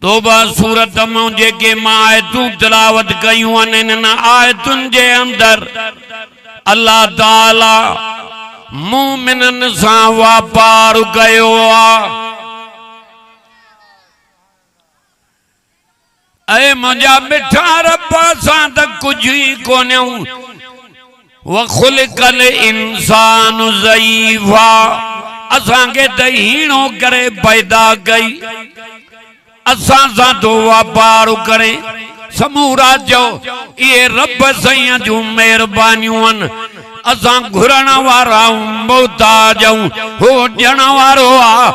तोबा सूरत मुझे के मां आयतूं तिलावत कयूं इन आयतुन जे अंदर अल्लाह ताला मोमिनन सा वापार कयो ऐ मुझा मिठा रब्बा सा त कुछ ही कोन्यूं वखुलिकल इंसान ज़ईफ़ा असां के त हीणो करे पैदा कई असां सा तो वापार करे समूरा जो ये रब सैया जूं मेहरबानियूं असां घुरण वारा मोहताज हो ॾियण वारो आ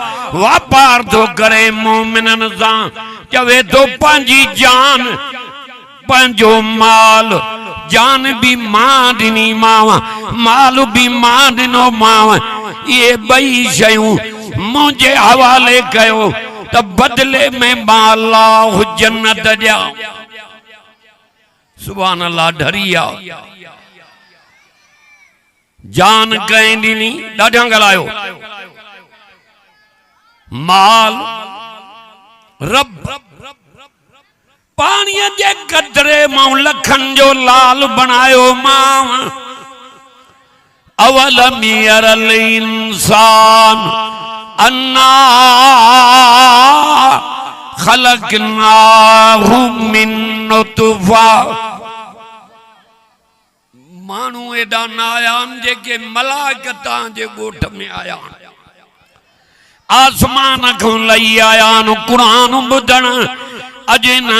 वापार तो करे मोमिनन सा चवे तो पंहिंजी जान पंहिंजो माल जान भी मां ॾिनी माव माल भी मां ॾिनो माव ये ॿई शयूं मुझे हवाले कयो त बदले में माला जन्नत ॾिया सुभान अल्लाह ढरिया जान कहीं ॾिनी ॾाढा ॻाल्हायो माल रब पाणीअ जे कतरे मां लखन जो लाल बनायो मां अवलम यरल इंसान अन्ना खलकनाहु मिन नुतफा मानू एडा ना आयान जेके मलाइकतां जे गोठ में आया आसमान को लई आया कुरान बुधण अजे न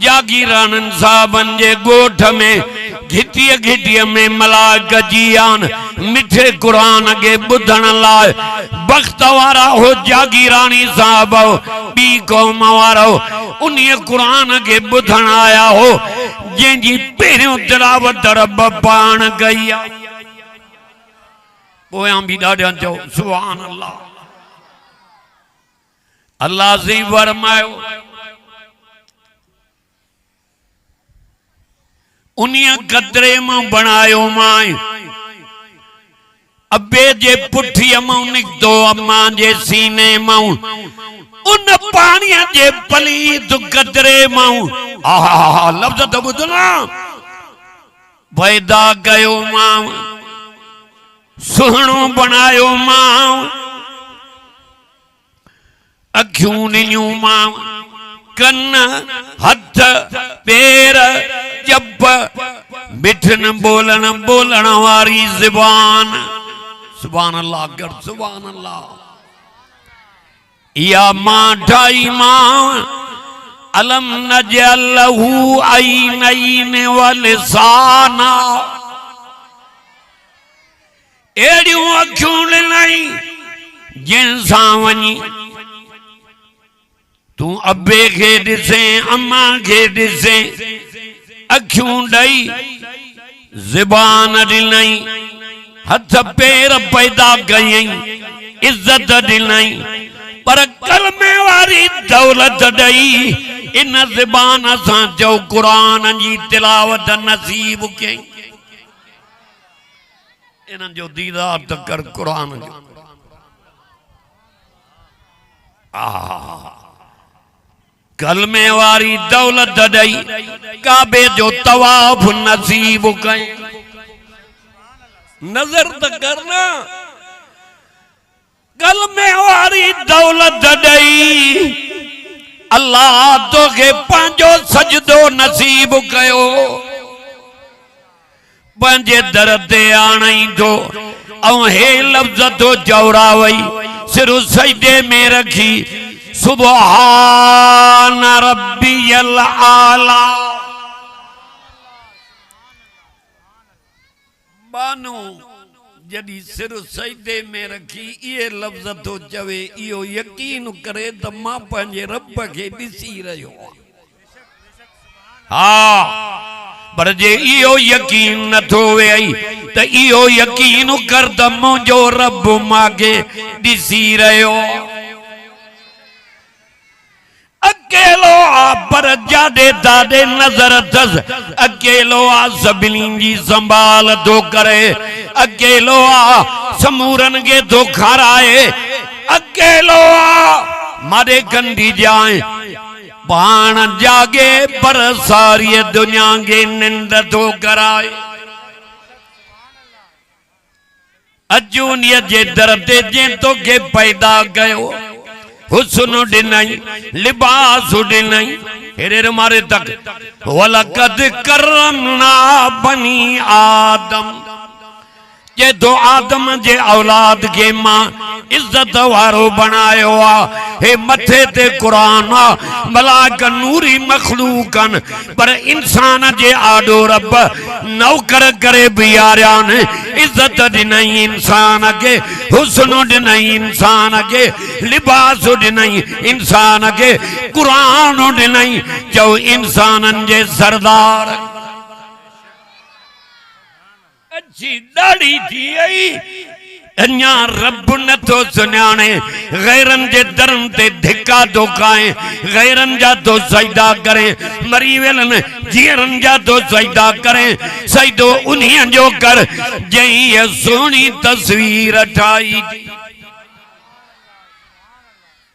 जागीरानन साहबन जे गोठ में घिटिय घिटिय में मलाइक जी आन मिठे कुरान के बुधण लाए बख्त वारा हो जागीरानी साहब बी कौम वारो उन्हीं कुरान के बुधण आया हो जंहिंजी पहिरियों तिलावत रब पाण कई पोयां भी ॾाढा चओ सुभान अल्लाह अल्लाह से फरमायो उन्हीं कतरे में बनायो मां अबे जे पुठिया मां निकतो अम्मा जे सीने मां उन पानी जे पलीत कतरे मां आहा लफ्ज तो बुधना पैदा कयो मां सुहणो बनायो मां अखियूं ॾिनियूं मां कन हथ पैर जब मिठन बोलन बोलन वारी ज़बान सुभान अल्लाह कर सुभान अल्लाह या मां ठाई मां अलम नजअल लहू ऐनैन व लिसाना एड़ियूं अखियूं ॾिनई जिन सां वञी तू अबे के ॾिसे अम्मा के ॾिसे अखियूं ॾई ज़बान ॾिनई हथ पैर पैदा कयई इज्जत ॾिनई पर कलमे वारी दौलत ॾई इन ज़बान सां चओ कुरान जी तिलावत नसीब कयई इन्हनि जो दीदार त कर कुरान जो कलमे वारी दौलत ॾई काबे जो तवाफ नसीब कई नजर त करना कलमे वारी दौलत ॾई अल्लाह तोखे पंहिंजो सजदो नसीब कयो पंहिंजे दर ते आणई थो ऐं हे लफ़्ज़ तो चवरावई सिर सजदे में रखी सुभान रब्बियल आला बानो जदी सिर सजदे में रखी ये लफ्ज तो चवे इहो यकीन करे त मां पंहिंजे रब के ॾिसी रहियो हाँ पर जे इहो यकीन न थो वेई त इहो यकीन कर त मुंहिंजो रब मांखे ॾिसी रहियो अकेलो आ पर जादे दादे नजर थस अकेलो आ सभिनी जी संभाल तो करे अकेलो आ समूरन के तो खाराए अकेलो आ मारे कंदी जाए बाण जागे पर सारी दुनिया की निंद तो कराए अजूनिय जे दरते जे तो के पैदा गयो हुस्न डिनाई लिबास डिनाई हेरे मारे तक वलकद करमना बनी आदम जे दो आदम जे औलाद के मां इज्जत वारो बनायो हे मथे ते कुरान मलाक नूरी मखलूकन पर इंसान जे आडो रब नौकर करे बियारियान इज्जत दिनई इंसान के हुस्न दिनई इंसान के लिबास दिनई इंसान के कुरान दिनई जो इंसानन जे सरदार अच्छी दाढ़ी थी आई अन्या रब न तो सुन्याने गैरन जे धर्म ते धिक्का तो खाए गैरन जा तो सजदा करें मरी वेलन जीरन जा तो सजदा करें सजदो उन्हीं जो कर जई ये सोनी तस्वीर ठाई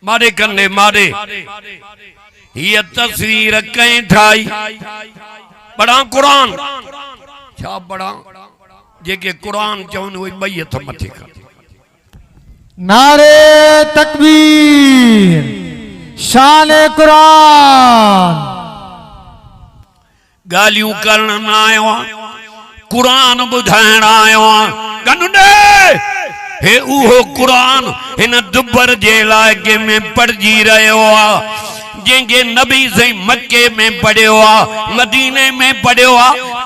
मारे कन्ने मारे ये तस्वीर कहीं ठाई बड़ा कुरान छा बड़ा जेके कुरान चवन वही बई हथ मथे कर नारे तकबीर शान कुरान गालियों करण ना आयो कुरान बुधाइण आयो गनुडे हे उहो कुरान हिन दुबर जे इलाके में पढ़जी रहो जेंगे नबी से मक्के में पढ़ियो मदीने में पढ़ियो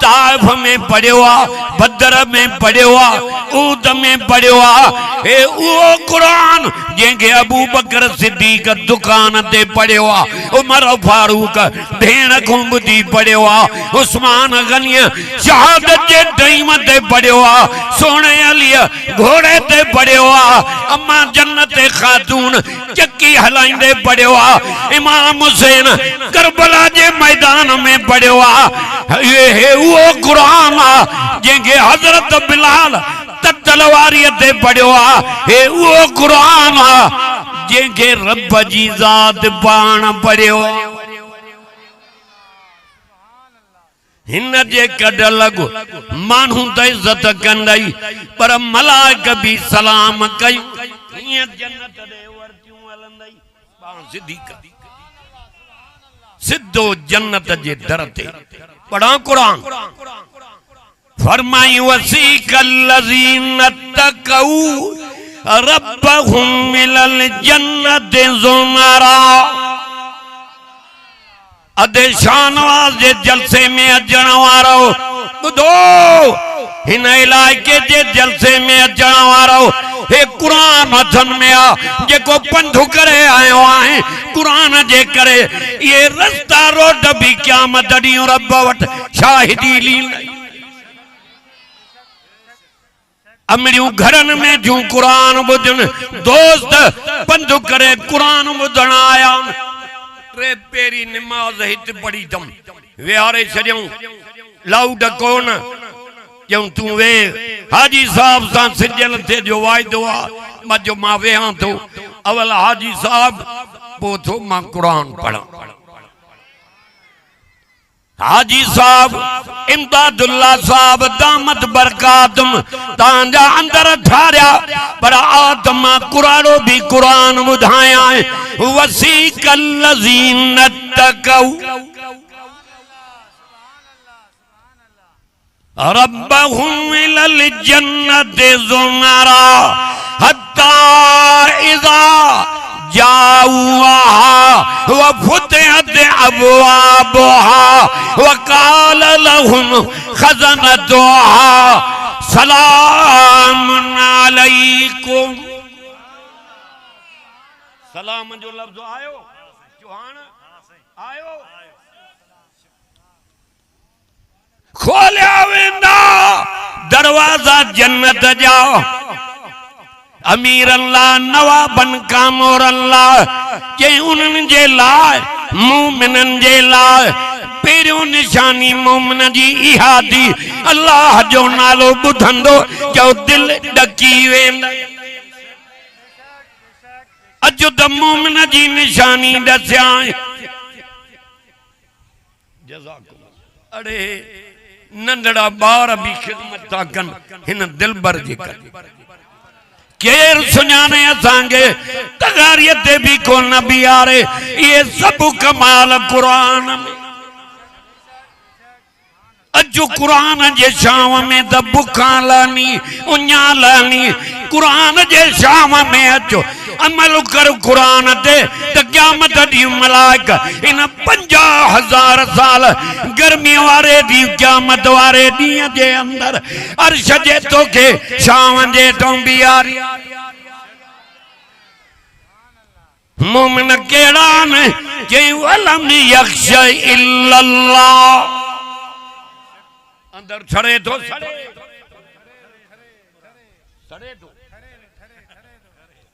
ताइफ में पढ़ियो बदर में पढ़ियो ऊद में पढ़ियो हे वो कुरान जेंगे अबू बकर सिद्दीक दुकान ते पढ़ियो उमर फारूक भेण खुंबदी पढ़ियो उस्मान गनी शहादत जे टाइम ते पढ़ियो सोने अली घोड़े ते पढ़ियो अम्मा जन्नत खातून चक्की हलाइंदे पढ़ियो इमाम हुसैन करबला जे मैदान में पढ़ियो ये है वो कुरान जेंगे हजरत बिलाल तलवारी ते पढ़ियो हे वो कुरान जेंगे रब जी जात पाण पढ़ियो हिन जे कड लगो मानू त इज्जत कंदई पर मलाइक भी सलाम कई जन्नत दे वरतियूं हलंदई पाण सिधी सिद्धो जन्नत जे दर ते पढ़ा कुरान फरमाई वसीकल लज़ीन तक़ऊ रब्बहुम मिलल जन्नत ज़ुमरा अदे शानवाज जे जलसे में अजण वारो बुधो हिन इलाके जे जलसे में अजण वारो हे कुरान हथन में आ जेको पंधु करे आयो आहे कुरान जे करे ये रास्ता रोड भी क़यामत ॾींहुं रब वट शाहिदी लींदई अमड़ियूं घरन में जूं कुरान ॿुधण दोस्त पंधु करे कुरान ॿुधण आया टे पेरी नमाज हित पढ़ी तम विहारे छॾियऊं लाउड कोन क्यों तू वे हाजी साहब सां सिजल थे जो वायदो आ मजो मां वेहां तो अवल हाजी साहब पोथो मां कुरान पढ़ा हाजी साहब इमदादुल्ला साहब दामत बरकातुम तांजा अंदर ठारिया पर आत्मा कुरानो भी कुरान बुधाया वसीकल लज़ीन तक़ऊ रब्बहुम इलल जन्नत ज़ुमरा हत्ता इज़ा जाऊहा व फुतिहत अबवाबुहा व क़ाल लहुम खज़नतुहा सलामुन अलैकुम सलाम जो लफ्ज़ आयो चौहान आयो खोलिया वेंदा दरवाजा जन्नत जा अमीर अल्लाह नवाबन कामोर अल्लाह के उन्हनि जे लाइ मोमिनन जे लाइ पहिरियों निशानी मोमिन जी इहा थी अल्लाह जो नालो ॿुधंदो जो दिल ॾकी वेंदा अॼु त मोमिन जी निशानी ॾसिया अड़े नंदड़ा बार भी खिदमत था कन हिन दिलबर जी कर केर सुनाने असांगे तगारियत भी को नबी आरे ये सब कमाल कुरान में अजो कुरान जे शाम में द बुखा लानी उन्या लानी कुरान जे शाम में अजो अमल कर कुरान ते त क़यामत दी मलाइका इन 50,000 साल गर्मी वारे दी क़यामत वारे दी जे अंदर अर्श जे तो के शाम जे तो बियारी मोमिन केड़ा ने जे वलम यख्श इल्लल्लाह अंदर छड़े तो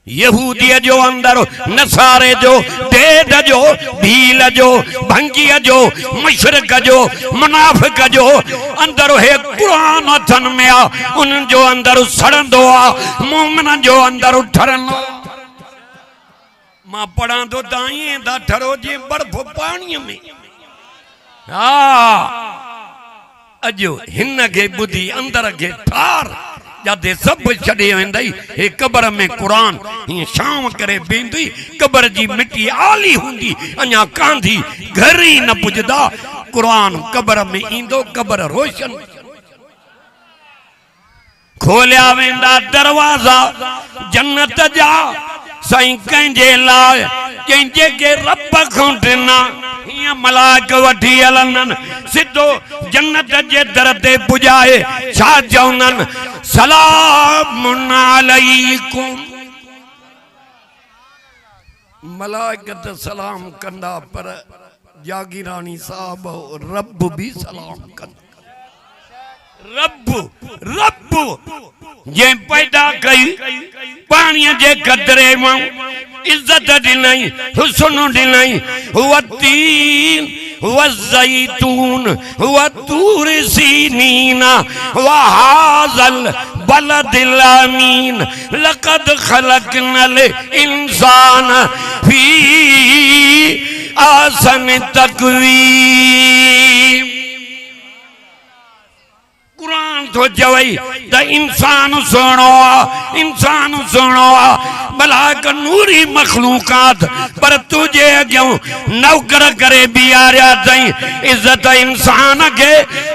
यहूदी जो अंदर नसारे जो देद जो भील जो भंगी जो मुशरिक जो मुनाफिक जो अंदर है कुरान थन में आ उन जो अंदर सड़ंदो आ मोमिन जो अंदर ठरनो मां पढ़ा तो दाई दा ठरो जी बर्फ पानी में अजो हिन के बुद्धि अंदर के ठार जाते सब छड़े वेंदई हे कब्र में कुरान ये शाम करे बेंदी कब्र जी मिट्टी आली हुंदी अञा कांधी घर ही न पुजदा कुरान कब्र में इंदो कब्र रोशन खोलिया वेंदा दरवाजा जन्नत जा साईं कंजे लाए कंजे के रब खोटना ये मलाक वठी हलनन सिद्धो जन्नत जे दर ते पुजाए छा चवनन सलामुन अलैकुम मलाइकत सलाम कंदा पर जागीरानी साहब रब भी सलाम कंदा रब रब जे पैदा कई पानी जे कदरे मां इज्जत दिनई हुस्न दिनई हुआ तीन हुआ ज़ैतून हुआ तूर सीनीना हुआ हाज़ल बलदिल अमीन लक़द खलक़नल इंसान फी आसन तक़वीम कुरान तो जवई द इंसान सोनो भला का नूरी मखलूकात पर तुझे अग्यों नौकर करे बियारिया तई इज्जत इंसान के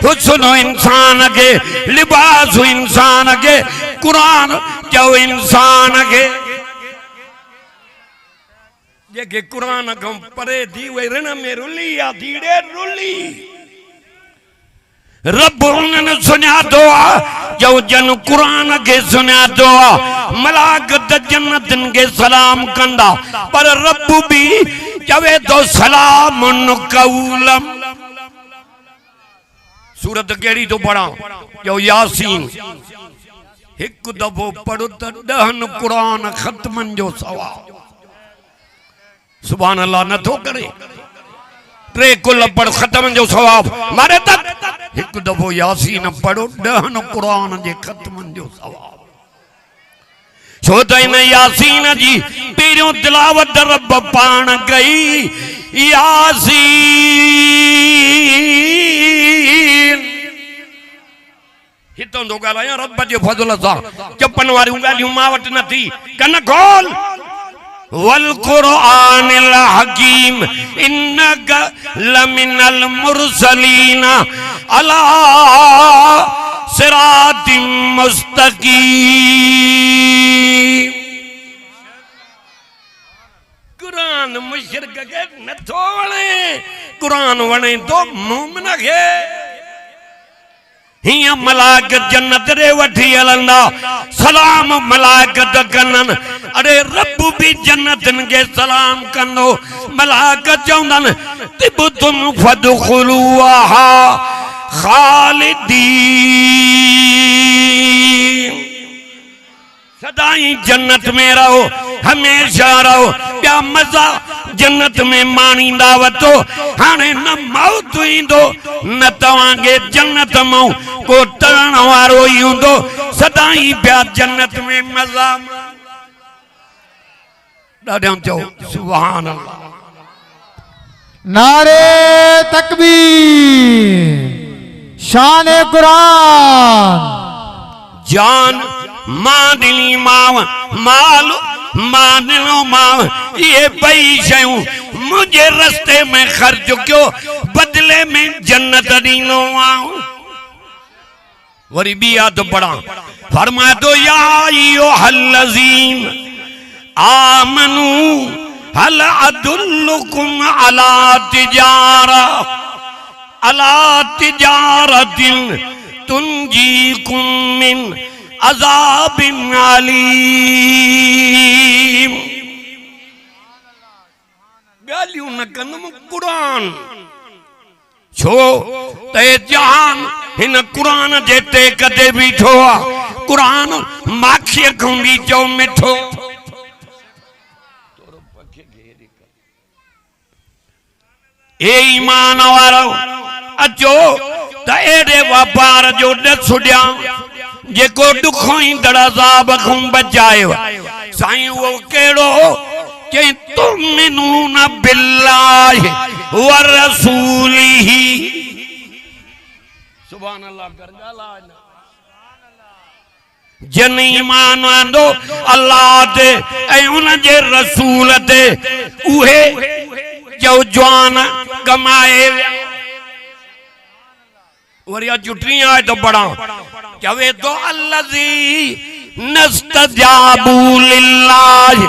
हुस्न इंसान के लिबास इंसान के कुरान जो इंसान के जेके कुरान को परे दी वे रण में रुली या धीरे रुली रब उन्हें सुना दो जो जन कुरान के सुना दो मलाकत जन्नतन के सलाम कंदा पर रब भी जवे तो सलाम कौलम सूरत केड़ी तो पढ़ा जो यासीन एक दफो पढ़ो तो 10 कुरान खत्मन जो सवाब सुभान अल्लाह न तो करे 3 कुल पढ़ खत्म जो सवाब मारे तक एक दफो यासीन पढ़ो 10 कुरान जे खत्मन जो सवाब छो त इन यासीन जी पहिरियों तिलावत रब पाण गई यासीन हितों दो ॻाल्हायां रब जे फज़ल सां चपन वारियूं ॻाल्हियूं मां वटि न थी कन खोल वल कुरानिल हकीम इन्नका लमिनल मुरसलीन अला सिरातिम मुस्तकीम कुरान मुशरिक के नथो वणे कुरान वणे तो मोमिन के हिया मलाइकत जन्नत रे वठी हलंदा सलाम मलाइकत कनन अरे रब भी जन्नतन के सलाम कंदो मलाइकत चवंदन तिबतुम फदखुलूहा खालिदीन सदाई जन्नत में रहो हमेशा रहो क्या मजा जन्नत में मानी दावतो हाने न मौत इंदो न तवांगे जन्नत मऊ को तरण वारो ही हुंदो सदाई प्या जन्नत में मजा ॾाढो चओ सुभान अल्लाह नारे तकबीर, शान कुरान। जान मां दिली माव, माल मां दिलो माव, ये बई शयूं मुझे रस्ते में खर्च क्यों, बदले में जन्नत दीनो आऊं। वरी बिया तो पढ़ा, फरमाया तो या अय्युहल्लज़ीन आमनू हल अदुल्लुकुम अला तिजारतिन तुंजीकुम मिन अज़ाबिन अलीम। गालियों न कनम कुरान छो ते जहान हिन कुरान जेते कदे बीठो आ, कुरान माखी खुंगी चो मिठो। ए ईमान वारो अचो त एडे वापार जो न छुड़िया जेको दुखों ही दड़ाज़ाब खुं बचायो। साईं वो केड़ो के तुमिनून बिल्लाहि व रसूलिही। सुभान अल्लाह कर गाला जन ईमान आंदो अल्लाह ते ऐ उन जे रसूल ते उहे जो जवान कमाए। वरिया जुटरियां है तो बड़ा कवे तो अल्लज़ी नस्तजाबू लिल्लाहि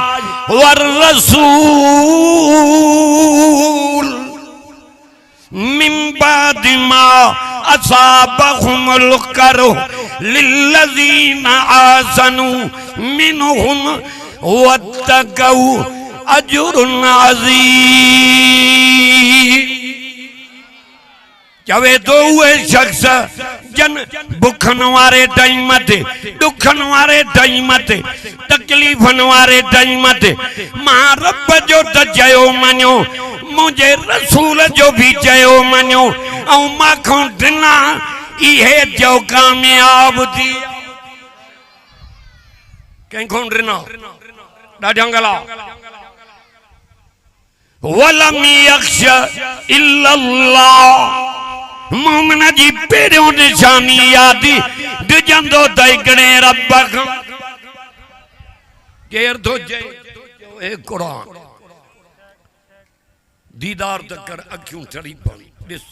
वर रसूल मिन बादि मा असाबहुमुल करह लिल्लज़ीना आसनू मिनहुम वत्तकू अजरुन अज़ीम। चवे तो उहे शख्स जन बुखन वारे टाइम ते, दुखन वारे टाइम ते, तकलीफन वारे टाइम ते मां रब जो त चयो मञो, मुझे रसूल जो भी चयो मञो, ऐं माखों ॾिना इहे जो कामयाब थी। कंहिंखों ॾिना ॾाढा गला। वलम यख्श इल्लल्लाह, मोमिन जी पहिरियों निशानी यादी डिजंदो त हिकिड़े रब खां। केर थो चए ए कुरान दीदार त कर, अखियूं ठड़ी पड़ी ॾिस।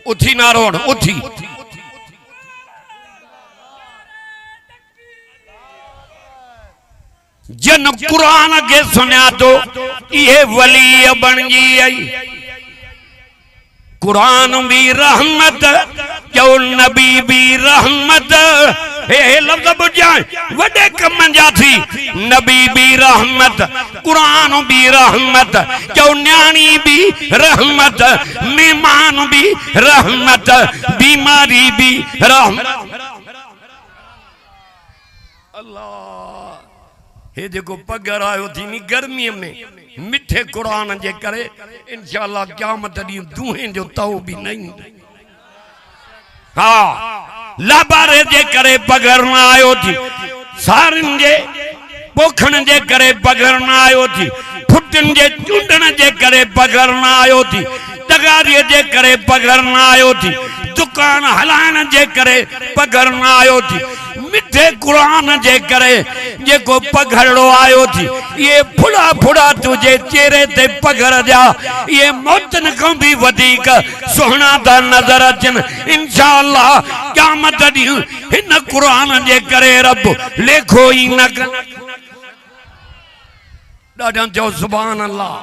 उथी नारोण उथी जन कुरान के सुनिया तो ये वली बन गई। कुरान भी रहमत, जो नबी भी रहमत। हे लफ्ज़ बुझाए वडे कम जा थी। नबी भी रहमत, कुरान भी रहमत, जो न्याणी भी रहमत, मेहमान भी रहमत, बीमारी भी रहमत। अल्लाह हे देखो पगर आयो थी नी गर्मी में मिठे कुरान जे करे इंशाअल्लाह क़यामत दी दूहें जो तौ भी नहीं। हाँ लाबारे जे करे पगर न आयो थी, सारन जे पोखण जे करे पगर न आयो थी, फुटन जे चूंडण जे करे पगर न आयो थी, तगारी जे करे पगर न आयो थी, दुकान हलाइण जे करे पगर न आयो थी, मिठे कुरान जे करे जेको पगड़ो आयो थी। ये फुड़ा फुड़ा तुझे चेहरे ते पगर जा, ये मौतन को भी वधीक सुहना दा नजर अचन इंशाअल्लाह क़यामत ॾींहुं। हिन कुरान जे करे रब लेखो ई न कर। ॾाढा चओ सुभान अल्लाह।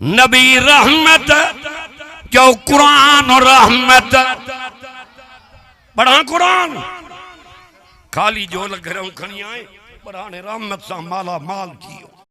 नबी रहमत, जो कुरान रहमत। पढ़ा कुरान खाली जो घरों खणी आए पर हाणे रहमत सां माला माल थी वियो।